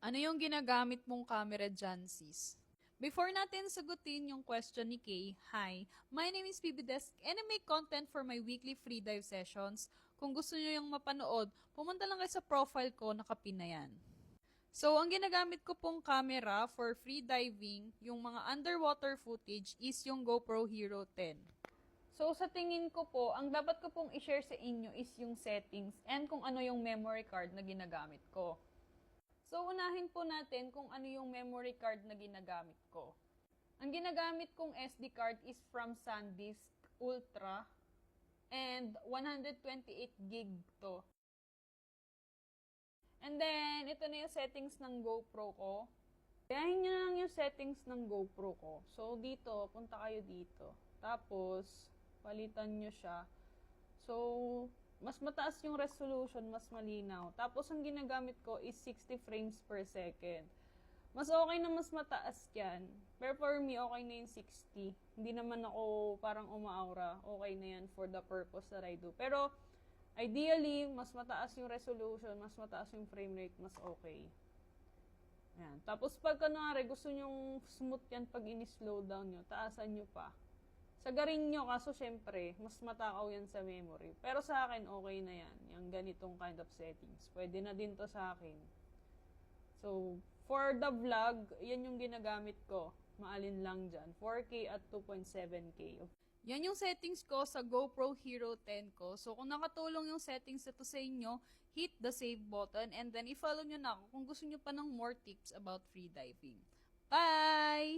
Ano yung ginagamit mong camera dyan, sis? Before natin sagutin yung question ni Kay, hi, my name is Bibidesk and I make content for my weekly free dive sessions. Kung gusto nyo yung mapanood, pumunta lang kayo sa profile ko, nakapin na yan. So, ang ginagamit ko pong camera for free diving, yung mga underwater footage, is yung GoPro Hero 10. So, sa tingin ko po, ang dapat ko pong i-share sa inyo is yung settings and kung ano yung memory card na ginagamit ko. So, unahin po natin kung ano yung memory card na ginagamit ko. Ang ginagamit kong SD card is from SanDisk Ultra and 128 gig to. And then, ito na yung settings ng GoPro ko. Gayahin nyo lang yung settings ng GoPro ko. So, dito, punta kayo dito. Tapos, palitan nyo siya. So, mas mataas yung resolution, mas malinaw. Tapos, ang ginagamit ko is 60 frames per second. Mas okay na mas mataas yan. Pero for me, okay na yung 60. Hindi naman ako parang umaaura. Okay na yan for the purpose that I do. Pero, ideally, mas mataas yung resolution, mas mataas yung frame rate, mas okay. Ayan. Tapos, pag kunwari, gusto nyong smooth yan pag in-slow down nyo, taasan nyo pa. Sagarin nyo, kaso syempre, mas matakaw yan sa memory. Pero sa akin, okay na yan. Yung ganitong kind of settings. Pwede na din to sa akin. So, for the vlog, yan yung ginagamit ko. Maalin lang dyan. 4K at 2.7K. Yan yung settings ko sa GoPro Hero 10 ko. So, kung nakatulong yung settings na to sa inyo, hit the save button and then i-follow nyo na ako kung gusto nyo pa ng more tips about free diving. Bye!